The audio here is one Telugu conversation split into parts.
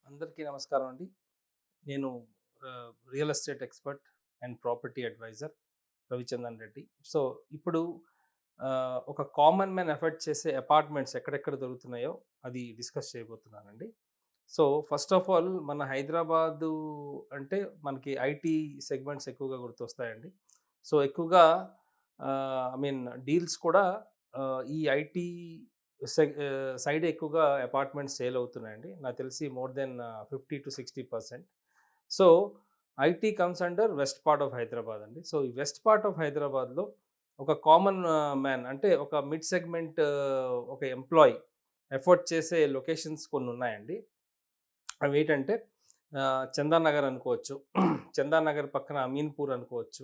అందరికీ నమస్కారం అండి. నేను real estate expert and property advisor Ravichandan Reddy. So, ఇప్పుడు ఒక కామన్ మ్యాన్ ఎఫర్ట్ చేసే అపార్ట్మెంట్స్ ఎక్కడెక్కడ దొరుకుతున్నాయో అది డిస్కస్ చేయబోతున్నానండి. సో, ఫస్ట్ ఆఫ్ ఆల్ మన హైదరాబాదు అంటే మనకి ఐటీ సెగ్మెంట్స్ ఎక్కువగా గుర్తొస్తాయండి. సో, ఎక్కువగా ఐ మీన్ డీల్స్ కూడా ఈ ఐటీ సైడ్ ఎక్కువగా అపార్ట్మెంట్స్ సేల్ అవుతున్నాయండి. నాకు తెలిసి more than 50-60%. So, IT comes under west part of Hyderabad అండి. సో, ఈ వెస్ట్ పార్ట్ ఆఫ్ హైదరాబాద్‌లో ఒక కామన్ మ్యాన్ అంటే ఒక మిడ్ సెగ్మెంట్ ఒక ఎంప్లాయీ ఎఫోర్డ్ చేసే లొకేషన్స్ కొన్నున్నాయండి. అవేంటంటే చందానగర్ అనుకోవచ్చు. చందానగర్ పక్కన అమీన్‌పూర్ అనుకోవచ్చు.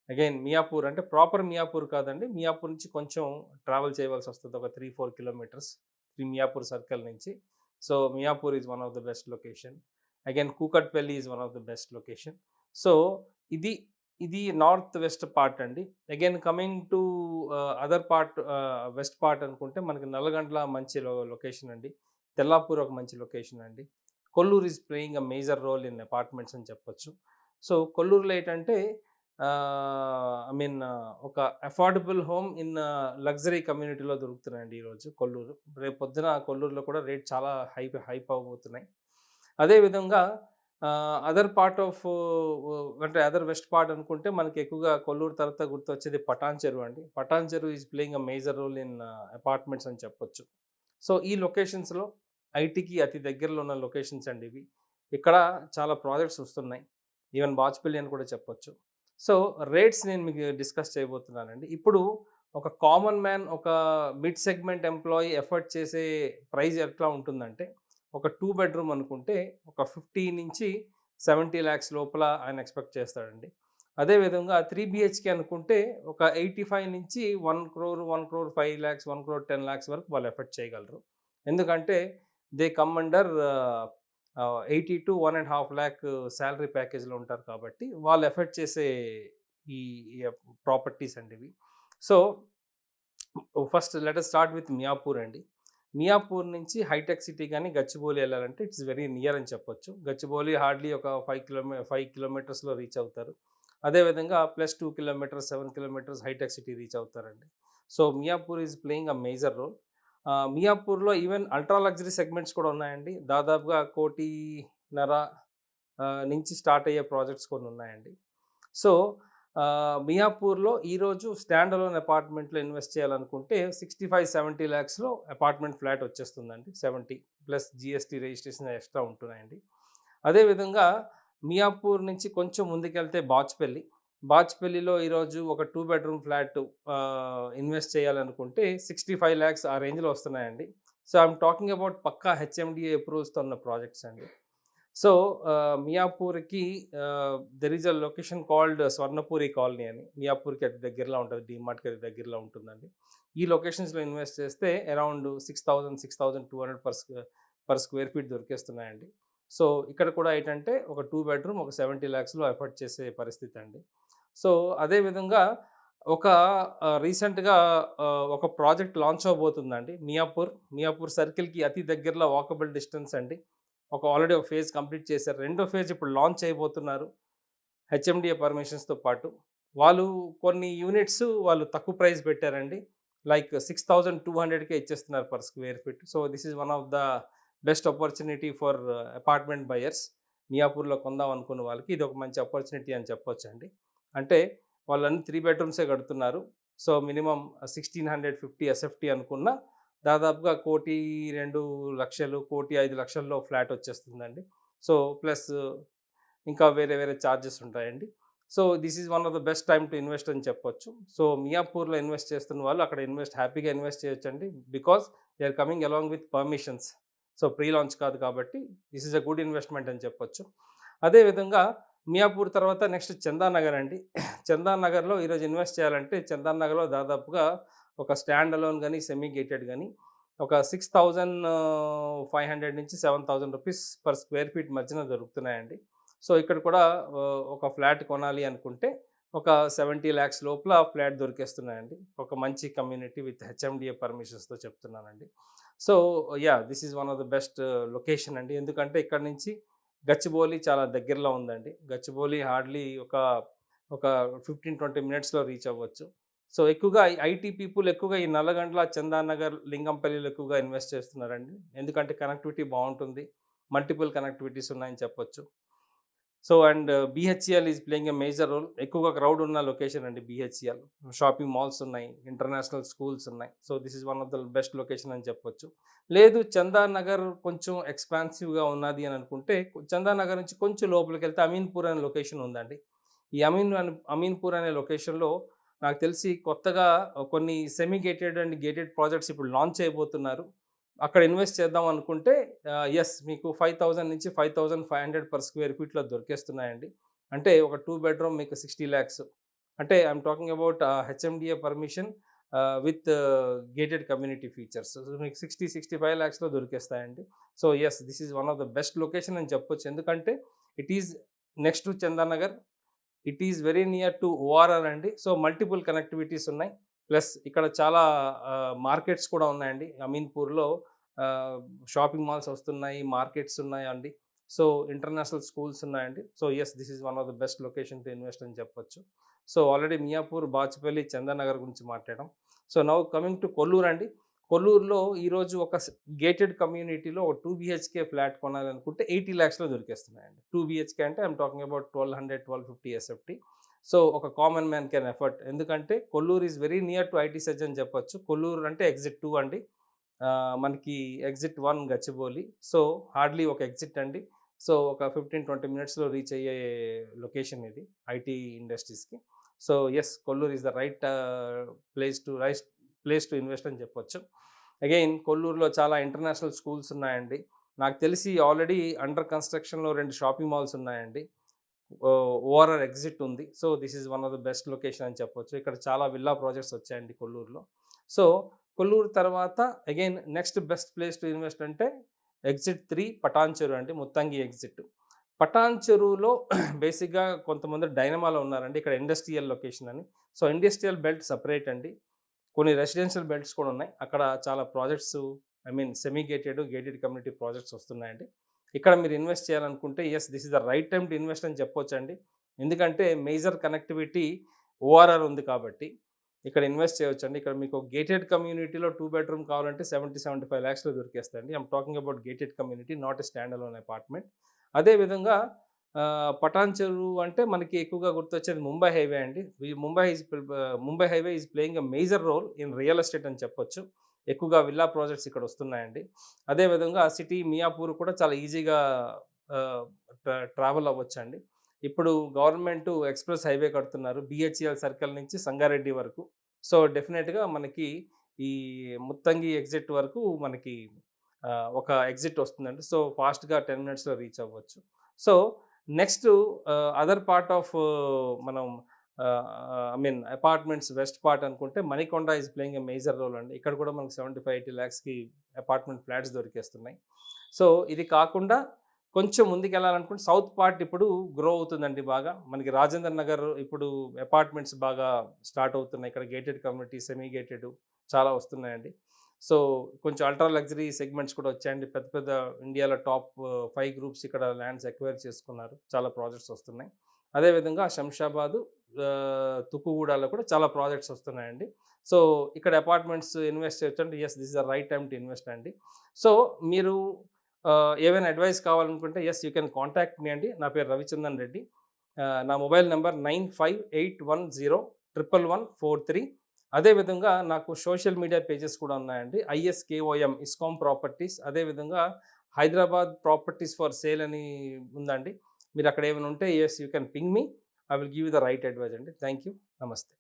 అగైన్ మియాపూర్ అంటే ప్రాపర్ మియాపూర్ కాదండి. మియాపూర్ నుంచి కొంచెం ట్రావెల్ చేయవలసొస్తది. ఒక 3, 4 కిలోమీటర్స్ ఈ మియాపూర్ సర్కిల్ నుంచి. So, Miyapur is one of the best location. Again Kukatpally is one of the best location. So, ఇది ఇది నార్త్ వెస్ట్ పార్ట్ అండి. Again coming to other part west part అనుకుంటే మనకి నల్లగండ్ల మంచి లొకేషన్ అండి. తెల్లాపూర్ ఒక మంచి లొకేషన్ అండి. Kolluru is playing a major role in apartments అని చెప్పొచ్చు. సో, కొల్లూరులో ఏంటంటే ఐ మీన్ ఒక అఫోర్డబుల్ హోమ్ ఇన్ లగ్జరీ కమ్యూనిటీలో దొరుకుతున్నాయండి ఈరోజు కొల్లూరు. రేపు పొద్దున కొల్లూరులో కూడా రేట్ చాలా హైప్ అవ్వబోతున్నాయి. అదేవిధంగా అదర్ పార్ట్ ఆఫ్ అంటే అదర్ వెస్ట్ పార్ట్ అనుకుంటే మనకి ఎక్కువగా కొల్లూరు తర్వాత గుర్తొచ్చేది పటాన్ చెరువు అండి. Patancheru is playing a major role in apartments అని చెప్పొచ్చు. సో, ఈ లొకేషన్స్‌లో ఐటీకి అతి దగ్గరలో ఉన్న లొకేషన్స్ అండి ఇవి. ఇక్కడ చాలా ప్రాజెక్ట్స్ వస్తున్నాయి. ఈవెన్ బాచ్‌పల్లి అని కూడా చెప్పొచ్చు. సో, రేట్స్ నేను మీకు డిస్కస్ చేయబోతున్నానండి. ఇప్పుడు ఒక కామన్ మ్యాన్, ఒక మిడ్ సెగ్మెంట్ ఎంప్లాయీ ఎఫర్ట్ చేసే ప్రైస్ ఎట్లా ఉంటుందంటే, ఒక 2 బెడ్‌రూమ్ అనుకుంటే ఒక 50-70 లాక్స్ లోపల ఆయన ఎక్స్‌పెక్ట్ చేస్తాడండి. అదే విధంగా 3 బీహెచ్‌కే అనుకుంటే ఒక 85-1,00,00,000, 1,05,00,000, 1,10,00,000 వరకు వాళ్ళు ఎఫర్ట్ చేయగలరు. ఎందుకంటే they come under 80-1.5 lakh salary ప్యాకేజ్‌లో ఉంటారు కాబట్టి, వాళ్ళు ఎఫర్ట్ చేసే ఈ ఈ ప్రాపర్టీస్ అండి ఇవి. So, first let us start with Miyapur అండి. మియాపూర్ నుంచి హైటెక్ సిటీ గాని, గచ్చిబౌలి ఎళ్ళాలంటే ఇట్స్ వెరీ నియర్ అని చెప్పొచ్చు. గచ్చిబౌలి హార్డ్‌లీ ఒక 5 కిలోమీటర్స్‌లో రీచ్ అవుతారు. అదేవిధంగా ప్లస్ 2 కిలోమీటర్స్, 7 కిలోమీటర్స్ హైటెక్ సిటీ రీచ్ అవుతారండి. So, Miyapur is playing a major role. మియాపూర్‌లో ఈవెన్ అల్ట్రా లగ్జరీ సెగ్మెంట్స్ కూడా ఉన్నాయండి. దాదాపుగా 1,50,00,000 నుంచి స్టార్ట్ అయ్యే ప్రాజెక్ట్స్ కొన్ని ఉన్నాయండి. సో, మియాపూర్‌లో ఈరోజు స్టాండ్ అలోన్ అపార్ట్మెంట్‌లో ఇన్వెస్ట్ చేయాలనుకుంటే 65-70 లాక్స్‌లో అపార్ట్మెంట్ ఫ్లాట్ వచ్చేస్తుందండి. 70 ప్లస్ జీఎస్టీ రిజిస్ట్రేషన్ ఎక్స్ట్రా ఉంటున్నాయండి. అదేవిధంగా మియాపూర్ నుంచి కొంచెం ముందుకెళ్తే బాచ్‌పల్లి. బాచ్‌పల్లిలో ఈరోజు ఒక 2 బెడ్‌రూమ్ ఫ్లాట్ ఇన్వెస్ట్ చేయాలనుకుంటే 65 లాక్స్ ఆ రేంజ్‌లో వస్తున్నాయండి. సో, ఐయామ్ టాకింగ్ అబౌట్ పక్కా హెచ్ఎండీఏ అప్రూవల్స్‌తో ఉన్న ప్రాజెక్ట్స్ అండి. సో, మియాపూర్‌కి there is a location called Swarnapuri colony అని. మియాపూర్‌కి అతి దగ్గరలో ఉంటది. డీమార్ట్‌కి అతి దగ్గరలో ఉంటుందండి. ఈ లొకేషన్స్‌లో ఇన్వెస్ట్ చేస్తే అరౌండ్ 6,000, 6,200 పర్ స్క్వేర్ ఫీట్ దొరికేస్తున్నాయండి. సో, ఇక్కడ కూడా ఏంటంటే ఒక 2 బెడ్‌రూమ్ ఒక 70 లాక్స్‌లో ఎఫర్ట్ చేసే పరిస్థితి అండి. సో, అదే విధంగా ఒక రీసెంట్‌గా ఒక ప్రాజెక్ట్ లాంచ్ అవ్వబోతుందండి. మియాపూర్ సర్కిల్‌కి అతి దగ్గరలో వాకబుల్ డిస్టెన్స్ అండి. ఆల్రెడీ ఒక ఫేజ్ కంప్లీట్ చేశారు. రెండో ఫేజ్ ఇప్పుడు లాంచ్ చేయబోతున్నారు. హెచ్ఎండీఏ పర్మిషన్స్‌తో పాటు. వాళ్ళు కొన్ని యూనిట్స్ వాళ్ళు తక్కువ ప్రైస్ పెట్టారండి. లైక్ 6,200కే ఇచ్చేస్తున్నారు per square feet. So, this is one of the best opportunity for apartment buyers. మియాపూర్‌లో కొందాం అనుకున్న వాళ్ళకి ఇదొక మంచి ఆపర్చునిటీ అని చెప్పొచ్చండి. అంటే వాళ్ళన్నీ 3 బెడ్‌రూమ్సే కడుతున్నారు. సో, మినిమమ్ 1,650 ఎస్ఎఫ్‌టీ అనుకున్న దాదాపుగా 1,02,00,000, 1,05,00,000లో ఫ్లాట్ వచ్చేస్తుందండి. సో, ప్లస్ ఇంకా వేరే వేరే చార్జెస్ ఉంటాయండి. So, this is one of the best time to invest అని చెప్పొచ్చు. సో, మియాపూర్‌లో ఇన్వెస్ట్ చేస్తున్న వాళ్ళు అక్కడ హ్యాపీగా ఇన్వెస్ట్ చేయొచ్చండి. Because they are coming along with permissions. So, pre launch కాదు కాబట్టి this is a good investment అని చెప్పొచ్చు. అదే విధంగా మియాపూర్ తర్వాత నెక్స్ట్ చందానగర్ అండి. చందానగర్‌లో ఈరోజు ఇన్వెస్ట్ చేయాలంటే చందానగర్‌లో దాదాపుగా ఒక స్టాండ్ అలోన్ గాని, సెమీ గేటెడ్ గాని ఒక 6,500-7,000 రూపీస్ పర్ స్క్వేర్ ఫీట్ మధ్యన దొరుకుతున్నాయండి. సో, ఇక్కడ కూడా ఒక ఫ్లాట్ కొనాలి అనుకుంటే ఒక 70 లాక్స్ లోపల ఫ్లాట్ దొరికేస్తున్నాయండి. ఒక మంచి కమ్యూనిటీ విత్ హెచ్ఎండిఏ పర్మిషన్స్‌తో చెప్తున్నానండి. So this is one of the best location అండి. ఎందుకంటే ఇక్కడ నుంచి గచ్చిబౌలి చాలా దగ్గరలో ఉందండి. గచ్చిబౌలి హార్డ్లీ ఒక 15-20 మినిట్స్‌లో రీచ్ అవ్వచ్చు. సో ఎక్కువగా ఐటీ పీపుల్ ఎక్కువగా ఈ నల్లగండ్ల, చందానగర్, లింగంపల్లిలో ఎక్కువగా ఇన్వెస్ట్ చేస్తున్నారండి. ఎందుకంటే కనెక్టివిటీ బావుంటుంది. మల్టిపుల్ కనెక్టివిటీస్ ఉన్నాయని చెప్పొచ్చు. So and BHEL is playing a major role. ఎక్కువగా క్రౌడ్ ఉన్న లొకేషన్ అండి బీహెచ్ఈఎల్. షాపింగ్ మాల్స్ ఉన్నాయి, ఇంటర్నేషనల్ స్కూల్స్ ఉన్నాయి. So this is one of the best location అని చెప్పొచ్చు. లేదు చందానగర్ కొంచెం ఎక్స్పాన్సివ్‌గా ఉన్నది అని అనుకుంటే, చందానగర్ నుంచి కొంచెం లోపలికెళ్తే అమీన్‌పూర్ అనే లొకేషన్ ఉందండి. ఈ అమీన్‌పూర్ అనే లొకేషన్‌లో నాకు తెలిసి కొత్తగా కొన్ని semi gated and gated projects ఇప్పుడు లాంచ్ చేయబోతున్నారు. అక్కడ ఇన్వెస్ట్ చేద్దాం అనుకుంటే మీకు 5,000 నుంచి 5,500 పర్ స్క్వేర్ ఫీట్‌లో దొరికేస్తున్నాయండి. అంటే ఒక 2 బెడ్‌రూమ్ మీకు 60,00,000. అంటే I'm talking about HMDA permission with gated community features. So మీకు 65 లాక్స్‌లో దొరికేస్తాయండి. So this is one of the best location అని చెప్పొచ్చు. ఎందుకంటే it is next to Chandanagar. It is very near to ORR అండి. సో మల్టిపుల్ కనెక్టివిటీస్ ఉన్నాయి. ప్లస్ ఇక్కడ చాలా మార్కెట్స్ కూడా ఉన్నాయండి. అమీన్‌పూర్‌లో షాపింగ్ మాల్స్ వస్తున్నాయి, మార్కెట్స్ ఉన్నాయండి. సో ఇంటర్నేషనల్ స్కూల్స్ ఉన్నాయండి. So this is one of the best location to invest అని చెప్పొచ్చు. సో ఆల్రెడీ మియాపూర్, బాచుపల్లి, చందానగర్ గురించి మాట్లాడాం. So now coming to Kolluru అండి. కొల్లూరులో ఈరోజు ఒక గేటెడ్ కమ్యూనిటీలో ఒక 2 బీహెచ్‌కే ఫ్లాట్ కొనాలనుకుంటే 80 లాక్స్‌లో దొరికేస్తున్నాయండి. 2 బీహెచ్‌కే అంటే I'm talking about 1,200, 1,250 SFT. So ఒక కామన్ మ్యాన్ కెన్ ఎఫర్ట్. ఎందుకంటే Kolluru is very near to IT SEZ అని చెప్పొచ్చు. కొల్లూరు అంటే ఎగ్జిట్ 2 అండి. మనకి ఎగ్జిట్ 1 గచ్చిబౌలి. సో హార్డ్లీ ఒక ఎగ్జిట్ అండి. సో ఒక 15-20 మినిట్స్‌లో రీచ్ అయ్యే లొకేషన్ ఇది ఐటీ ఇండస్ట్రీస్‌కి. So Kollur is the right place to invest అని చెప్పొచ్చు. అగైన్ కొల్లూరులో చాలా ఇంటర్నేషనల్ స్కూల్స్ ఉన్నాయండి. నాకు తెలిసి ఆల్రెడీ అండర్ కన్‌స్ట్రక్షన్‌లో 2 షాపింగ్ మాల్స్ ఉన్నాయండి. ఓఆర్ఆర్ ఎగ్జిట్ ఉంది. So this is one of the best location అని చెప్పొచ్చు. ఇక్కడ చాలా విల్లా ప్రాజెక్ట్స్ వచ్చాయండి కొల్లూరులో. సో కొల్లూరు తర్వాత again next best place to invest అంటే ఎగ్జిట్ 3 పటాన్ చెరువు అండి. ముత్తంగి ఎగ్జిట్. పటాన్ చెరువులో బేసిక్‌గా కొంతమంది డైనమాలో ఉన్నారండి. ఇక్కడ ఇండస్ట్రియల్ లొకేషన్ అని. సో ఇండస్ట్రియల్ బెల్ట్ సెపరేట్ అండి. కొన్ని రెసిడెన్షియల్ బెల్ట్స్ కూడా ఉన్నాయి. అక్కడ చాలా projects semi gated, gated community projects వస్తున్నాయండి. ఇక్కడ మీరు ఇన్వెస్ట్ చేయాలనుకుంటే this is the right time to invest అని చెప్పొచ్చండి. ఎందుకంటే మేజర్ కనెక్టివిటీ ఓఆర్ఆర్ ఉంది కాబట్టి ఇక్కడ ఇన్వెస్ట్ చేయొచ్చండి. ఇక్కడ మీకు గేటెడ్ కమ్యూనిటీలో 2 బెడ్‌రూమ్ కావాలంటే 70-75 లాక్స్‌లో దొరికేస్తాయండి. I'm talking about gated community, not a stand alone apartment. అదేవిధంగా పటాన్ చెరువు అంటే మనకి ఎక్కువగా గుర్తొచ్చేది ముంబై హైవే అండి. ఈ Mumbai highway is playing a major role in real estate అని చెప్పొచ్చు. ఎక్కువగా విల్లా ప్రాజెక్ట్స్ ఇక్కడ వస్తున్నాయండి. అదేవిధంగా సిటీ మియాపూర్ కూడా చాలా ఈజీగా ట్రావెల్ అవ్వచ్చండి. ఇప్పుడు గవర్నమెంటు ఎక్స్‌ప్రెస్ హైవే కడుతున్నారు. బీహెచ్‌ఈఎల్ సర్కిల్ నుంచి సంగారెడ్డి వరకు. సో డెఫినెట్‌గా మనకి ఈ ముత్తంగి ఎగ్జిట్ వరకు మనకి ఒక ఎగ్జిట్ వస్తుందండి. సో ఫాస్ట్‌గా 10 మినిట్స్‌లో రీచ్ అవ్వచ్చు. So next other part of మనం అపార్ట్మెంట్స్ వెస్ట్ పార్ట్ అనుకుంటే Manikonda is playing a major role అండి. ఇక్కడ కూడా మనకు 75-80 లాక్స్‌కి అపార్ట్మెంట్ ఫ్లాట్స్ దొరికేస్తున్నాయి. సో ఇది కాకుండా కొంచెం ముందుకెళ్ళాలనుకుంటే సౌత్ పార్ట్ ఇప్పుడు గ్రో అవుతుందండి బాగా. మనకి రాజేంద్ర నగర్ ఇప్పుడు అపార్ట్మెంట్స్ బాగా స్టార్ట్ అవుతున్నాయి. ఇక్కడ గేటెడ్ కమ్యూనిటీ, సెమీ గేటెడ్ చాలా వస్తున్నాయండి. సో కొంచెం అల్ట్రా లగ్జరీ సెగ్మెంట్స్ కూడా వచ్చాయండి. పెద్ద పెద్ద ఇండియాలో టాప్ 5 గ్రూప్స్ ఇక్కడ ల్యాండ్స్ ఎక్వైర్ చేసుకున్నారు. చాలా ప్రాజెక్ట్స్ వస్తున్నాయి. అదేవిధంగా శంషాబాదు, తుక్కుగూడలో కూడా చాలా ప్రాజెక్ట్స్ వస్తున్నాయండి. సో ఇక్కడ అపార్ట్మెంట్స్ ఇన్వెస్ట్ చేయొచ్చంటే this is the right time to invest అండి. సో మీరు ఏవైనా అడ్వైస్ కావాలనుకుంటే యూ కెన్ కాంటాక్ట్ మీ అండి. నా పేరు రవిచందన్ రెడ్డి. నా మొబైల్ నెంబర్ 9581011143. అదేవిధంగా నాకు సోషల్ మీడియా పేజెస్ కూడా ఉన్నాయండి. ISKOM Iskom properties. అదేవిధంగా హైదరాబాద్ ప్రాపర్టీస్ ఫర్ సేల్ అని ఉందండి. మీరు అక్కడ ఏమైనా ఉంటే you can ping me. I will give you the right advice అండి. Thank you. నమస్తే.